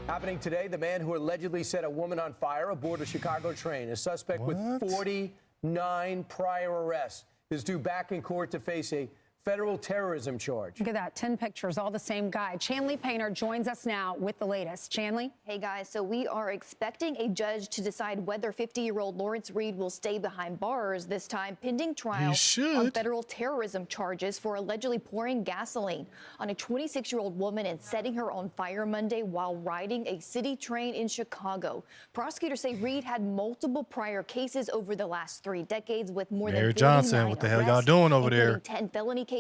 Happening today, the man who allegedly set a woman on fire aboard a Chicago train, a suspect with 49 prior arrests, is due back in court to face a federal terrorism charge. Look at that, 10 pictures, all the same guy. Chanley Painter joins us now with the latest. Chanley? Hey guys, so we are expecting a judge to decide whether 50-year-old Lawrence Reed will stay behind bars this time, pending trial on federal terrorism charges for allegedly pouring gasoline on a 26-year-old woman and setting her on fire Monday while riding a city train in Chicago. Prosecutors say Reed had multiple prior cases over the last 3 decades with more Mary than Johnson, what the hell y'all doing over there? 10 felony cases.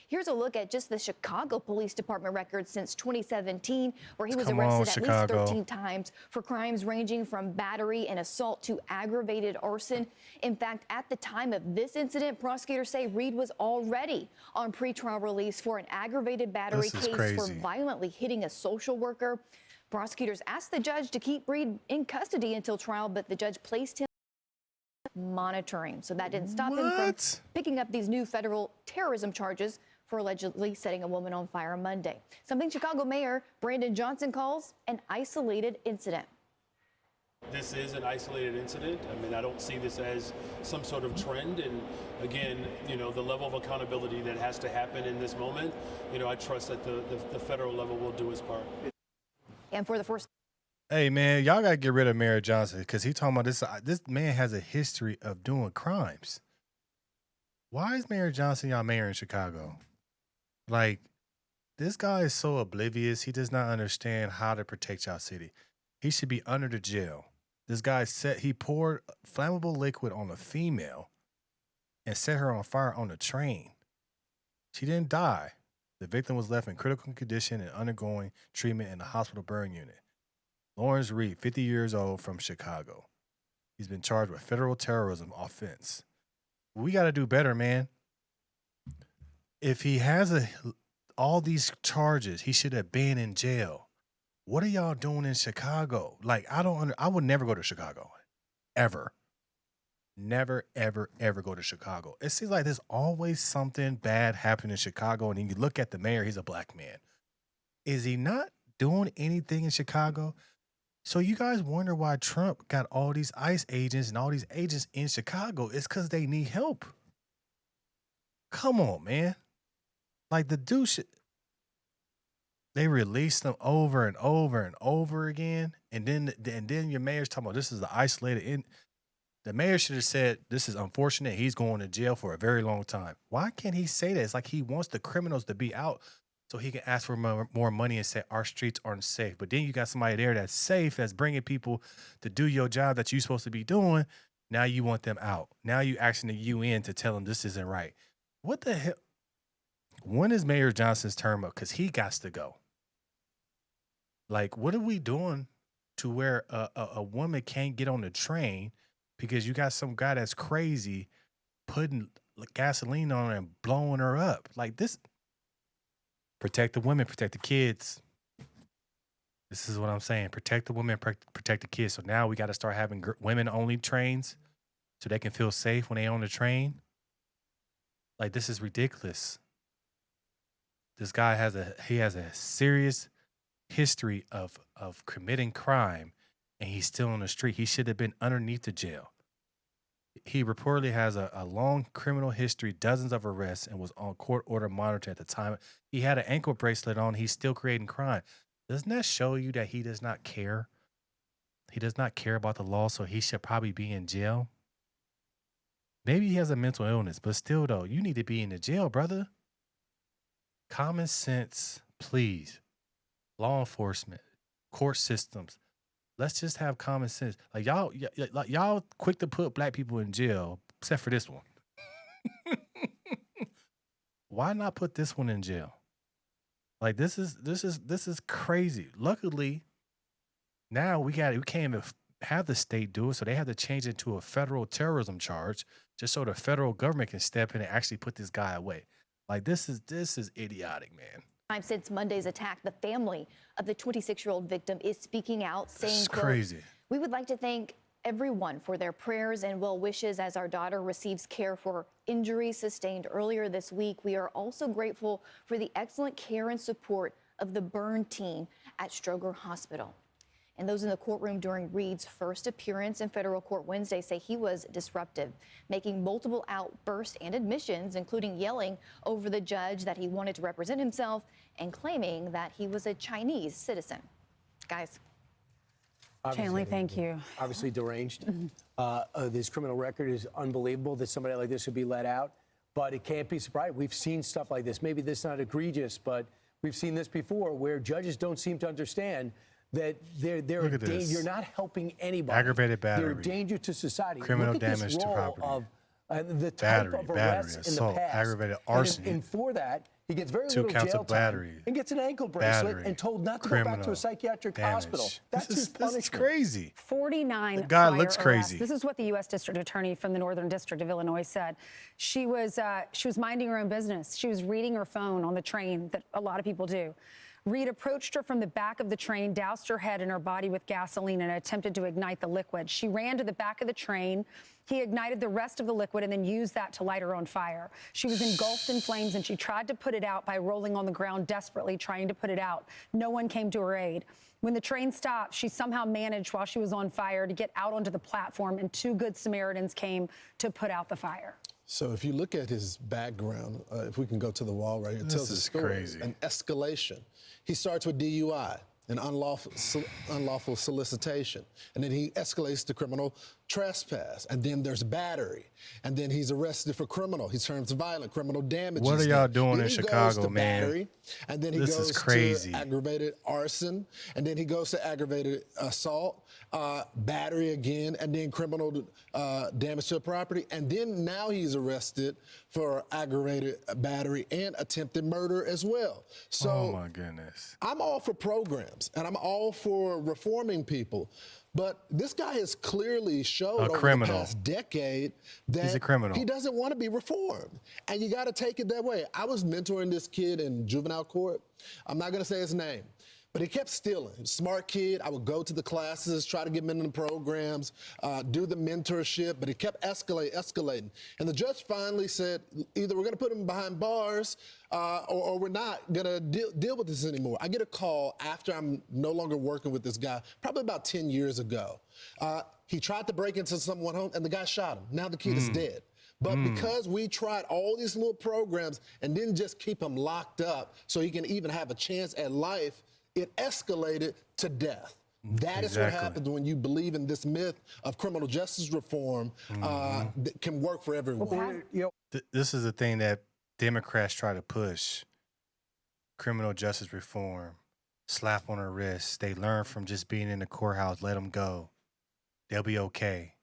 Here's a look at just the Chicago Police Department records since 2017, where he was arrested at least 13 times for crimes ranging from battery and assault to aggravated arson. In fact, at the time of this incident, prosecutors say Reed was already on pretrial release for an aggravated battery case for violently hitting a social worker. Prosecutors asked the judge to keep Reed in custody until trial, but the judge placed him monitoring. So that didn't stop him from picking up these new federal terrorism charges for allegedly setting a woman on fire on Monday. Something Chicago Mayor Brandon Johnson calls an isolated incident. This is an isolated incident. I mean, I don't see this as some sort of trend. And again, you know, the level of accountability that has to happen in this moment, you know, I trust that the federal level will do its part. And for the first Hey, man, y'all got to get rid of Mayor Johnson because he's talking about this. This man has a history of doing crimes. Why is Mayor Johnson y'all mayor in Chicago? Like, this guy is so oblivious. He does not understand how to protect y'all city. He should be under the jail. This guy he poured flammable liquid on a female and set her on fire on the train. She didn't die. The victim was left in critical condition and undergoing treatment in the hospital burn unit. Lawrence Reed, 50 years old, from Chicago. He's been charged with federal terrorism offense. We got to do better, man. If he has all these charges, he should have been in jail. What are y'all doing in Chicago? Like, I would never go to Chicago. Ever. Never, ever, ever go to Chicago. It seems like there's always something bad happening in Chicago, and you look at the mayor, he's a black man. Is he not doing anything in Chicago? So you guys wonder why Trump got all these ICE agents and all these agents in Chicago. It's because they need help. Come on, man. Like, the douche, they release them over and over and over again. And then your mayor's talking about this is the isolated. The mayor should have said, this is unfortunate. He's going to jail for a very long time. Why can't he say that? It's like he wants the criminals to be out so he can ask for more money and say our streets aren't safe. But then you got somebody there that's safe, that's bringing people to do your job that you're supposed to be doing. Now you want them out. Now you asking the UN to tell them this isn't right. What the hell? When is Mayor Johnson's term up? Because he got to go. Like, what are we doing to where a woman can't get on the train because you got some guy that's crazy putting gasoline on her and blowing her up? Like, this. Protect the women, protect the kids. This is what I'm saying. Protect the women, protect the kids. So now we got to start having women-only trains so they can feel safe when they on the train. Like, this is ridiculous. This guy has a serious history of committing crime, and he's still on the street. He should have been underneath the jail. He reportedly has a long criminal history, dozens of arrests, and was on court order monitored at the time. He had an ankle bracelet on. He's still creating crime. Doesn't that show you that he does not care? He does not care about the law, so he should probably be in jail. Maybe he has a mental illness, but still, though, you need to be in the jail, brother. Common sense, please. Law enforcement, court systems. Let's just have common sense. Like, y'all quick to put black people in jail, except for this one. Why not put this one in jail? Like, this is crazy. Luckily, now we can't even have the state do it, so they have to change it to a federal terrorism charge just so the federal government can step in and actually put this guy away. Like, this is idiotic, man. Since Monday's attack, the family of the 26-year-old victim is speaking out, saying, It's crazy. We would like to thank everyone for their prayers and well wishes as our daughter receives care for injuries sustained earlier this week. We are also grateful for the excellent care and support of the burn team at Stroger Hospital. And those in the courtroom during Reed's first appearance in federal court Wednesday say he was disruptive, making multiple outbursts and admissions, including yelling over the judge that he wanted to represent himself and claiming that he was a Chinese citizen. Guys. Chanley, thank you. Obviously deranged. This criminal record is unbelievable that somebody like this would be let out, but it can't be surprising. We've seen stuff like this. Maybe this is not egregious, but we've seen this before where judges don't seem to understand that you're not helping anybody. Aggravated battery. They're a danger to society. Criminal Look at damage this to role property. Of, the type of arrests in assault, the past. aggravated arson. And for that, he gets very 2 little counts jail of battery, time and gets an ankle bracelet battery, and told not to go back to criminal a psychiatric damage. hospital. That's his punishment. This is crazy. 49 The guy prior looks arrests. crazy. This is what the U.S. District Attorney from the Northern District of Illinois said. She was minding her own business. She was reading her phone on the train that a lot of people do. Reed approached her from the back of the train, doused her head and her body with gasoline, and attempted to ignite the liquid. She ran to the back of the train. He ignited the rest of the liquid and then used that to light her on fire. She was engulfed in flames, and she tried to put it out by rolling on the ground, desperately trying to put it out. No one came to her aid. When the train stopped, she somehow managed, while she was on fire, to get out onto the platform, and 2 good Samaritans came to put out the fire. So if you look at his background, if we can go to the wall right here, it tells the story. Crazy. An escalation. He starts with DUI, an unlawful solicitation, and then he escalates to criminal trespass, and then there's battery, and then he's arrested for criminal. He turns violent, criminal damage. What are y'all doing then in he Chicago, goes to man? Battery, and then he This is goes crazy. to aggravated arson, and then he goes to aggravated assault, battery again, and then criminal damage to the property, and then now he's arrested for aggravated battery and attempted murder as well. So Oh my goodness. I'm all for programs, and I'm all for reforming people. But this guy has clearly showed over criminal. the past decade that He's a criminal. he doesn't want to be reformed. And you got to take it that way. I was mentoring this kid in juvenile court. I'm not going to say his name. But he kept stealing. He was a smart kid. I would go to the classes, try to get him into the programs, do the mentorship, but he kept escalating. And the judge finally said, either we're going to put him behind bars or we're not going to deal with this anymore. I get a call after I'm no longer working with this guy, probably about 10 years ago. He tried to break into someone's home, and the guy shot him. Now the kid is dead. But because we tried all these little programs and didn't just keep him locked up so he can even have a chance at life, it escalated to death. That is what happens when you believe in this myth of criminal justice reform that can work for everyone. This is the thing that Democrats try to push. Criminal justice reform, slap on her wrist. They learn from just being in the courthouse. Let them go. They'll be okay.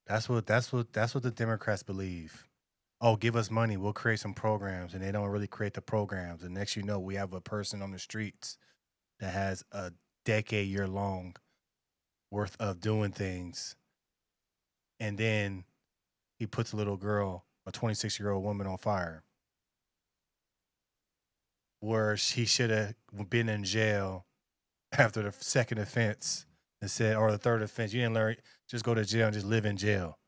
That's what the Democrats believe. Oh, give us money, we'll create some programs, and they don't really create the programs. And next you know, we have a person on the streets that has a decade-year-long worth of doing things. And then he puts a little girl, a 26-year-old woman, on fire. Where she should have been in jail after the second offense and said, or the third offense, you didn't learn, just go to jail and just live in jail.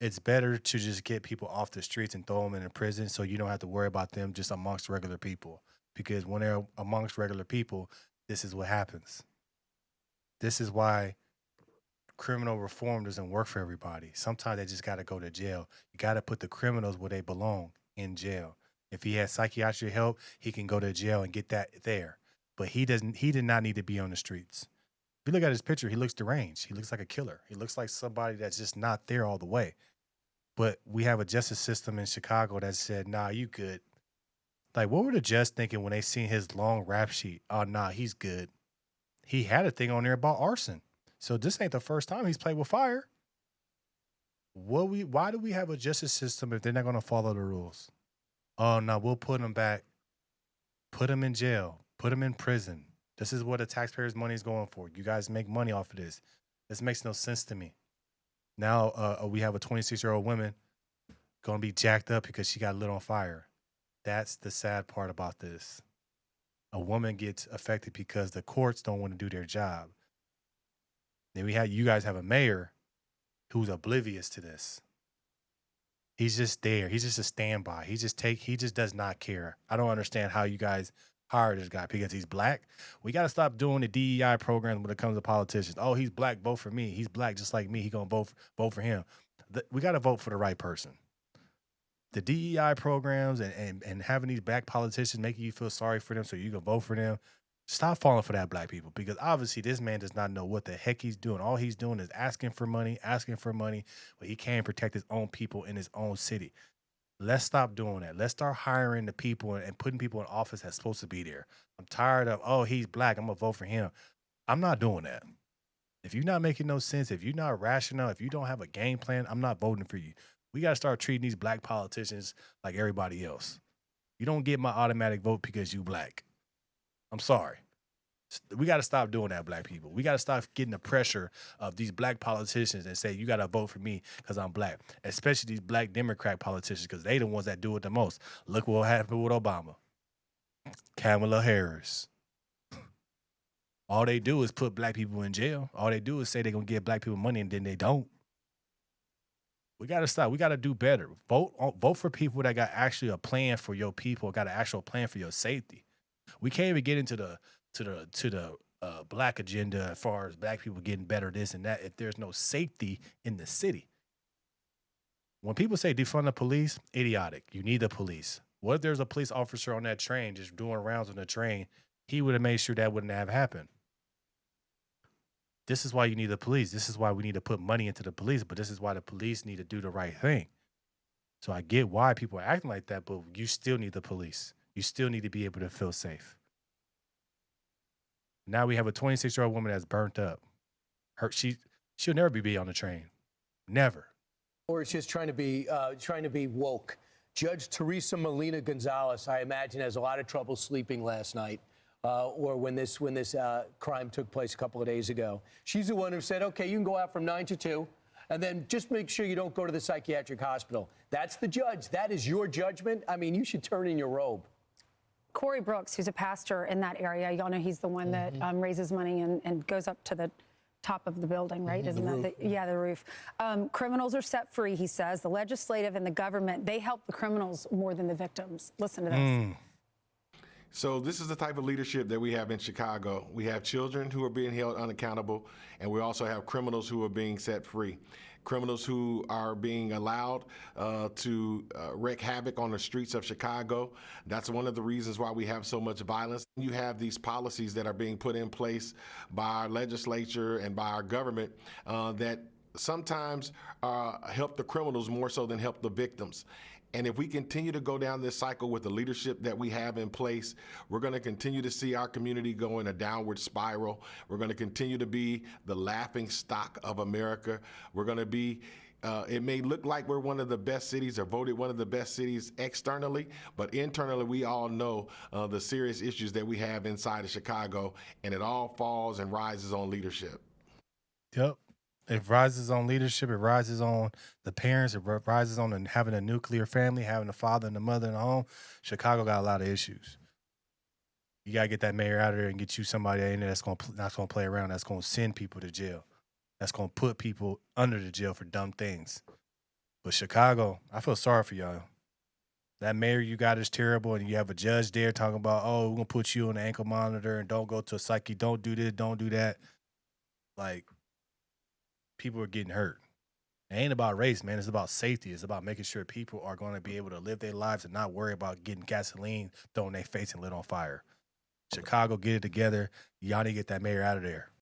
It's better to just get people off the streets and throw them in a prison so you don't have to worry about them just amongst regular people. Because when they're amongst regular people, this is what happens. This is why criminal reform doesn't work for everybody. Sometimes they just got to go to jail. You got to put the criminals where they belong, in jail. If he has psychiatric help, he can go to jail and get that there. But he did not need to be on the streets. If you look at his picture, he looks deranged. He looks like a killer. He looks like somebody that's just not there all the way. But we have a justice system in Chicago that said, nah, you good. Like, what were the judges thinking when they seen his long rap sheet? Oh, nah, he's good. He had a thing on there about arson. So this ain't the first time he's played with fire. Why do we have a justice system if they're not going to follow the rules? Oh, no, we'll put him back. Put him in jail. Put him in prison. This is what the taxpayers' money is going for. You guys make money off of this. This makes no sense to me. Now we have a 26-year-old woman going to be jacked up because she got lit on fire. That's the sad part about this. A woman gets affected because the courts don't want to do their job. Then you guys have a mayor who's oblivious to this. He's just there. He's just a standby. He just does not care. I don't understand how you guys hire this guy because he's black. We got to stop doing the DEI programs when it comes to politicians. Oh, he's black, vote for me. He's black just like me. He going to vote for him. We got to vote for the right person. The DEI programs and having these black politicians making you feel sorry for them so you can vote for them. Stop falling for that, black people, because obviously this man does not know what the heck he's doing. All he's doing is asking for money, but he can't protect his own people in his own city. Let's stop doing that. Let's start hiring the people and putting people in office that's supposed to be there. I'm tired of, oh, he's black, I'm going to vote for him. I'm not doing that. If you're not making no sense, if you're not rational, if you don't have a game plan, I'm not voting for you. We got to start treating these black politicians like everybody else. You don't get my automatic vote because you black. I'm sorry. We got to stop doing that, black people. We got to stop getting the pressure of these black politicians and say, you got to vote for me because I'm black, especially these black Democrat politicians because they the ones that do it the most. Look what happened with Obama. Kamala Harris. All they do is put black people in jail. All they do is say they're going to give black people money and then they don't. We got to stop. We got to do better. Vote for people that got actually a plan for your people, got an actual plan for your safety. We can't even get into the black agenda as far as black people getting better, this and that, if there's no safety in the city. When people say defund the police, idiotic. You need the police. What if there's a police officer on that train just doing rounds on the train? He would have made sure that wouldn't have happened. This is why you need the police. This is why we need to put money into the police, but this is why the police need to do the right thing. So I get why people are acting like that, but you still need the police. You still need to be able to feel safe. Now we have a 26-year-old woman that's burnt up. She'll never be on the train. Never. Or it's just trying to be woke. Judge Teresa Molina Gonzalez, I imagine, has a lot of trouble sleeping last night, or when this crime took place a couple of days ago. She's the one who said, okay, you can go out from 9 to 2, and then just make sure you don't go to the psychiatric hospital. That's the judge. That is your judgment. I mean, you should turn in your robe. Corey Brooks, who's a pastor in that area, y'all know he's the one that raises money and goes up to the top of the building, right? Isn't that the roof? Criminals are set free, he says. The legislative and the government, they help the criminals more than the victims. Listen to this. So this is the type of leadership that we have in Chicago. We have children who are being held unaccountable, and we also have criminals who are being set free. Criminals who are being allowed to wreak havoc on the streets of Chicago. That's one of the reasons why we have so much violence. You have these policies that are being put in place by our legislature and by our government that sometimes help the criminals more so than help the victims. And if we continue to go down this cycle with the leadership that we have in place, we're going to continue to see our community go in a downward spiral. We're going to continue to be the laughing stock of America. We're going to be, it may look like we're one of the best cities or voted one of the best cities externally, but internally we all know the serious issues that we have inside of Chicago, and it all falls and rises on leadership. Yep. It rises on leadership. It rises on the parents. It rises on having a nuclear family, having a father and a mother in the home. Chicago got a lot of issues. You got to get that mayor out of there and get you somebody in there that's not going to play around, that's going to send people to jail, that's going to put people under the jail for dumb things. But Chicago, I feel sorry for y'all. That mayor you got is terrible, and you have a judge there talking about, oh, we're going to put you on the ankle monitor and don't go to a psyche, don't do this, don't do that. Like, people are getting hurt. It ain't about race, man. It's about safety. It's about making sure people are going to be able to live their lives and not worry about getting gasoline thrown in their face and lit on fire. Chicago, get it together. Y'all need to get that mayor out of there.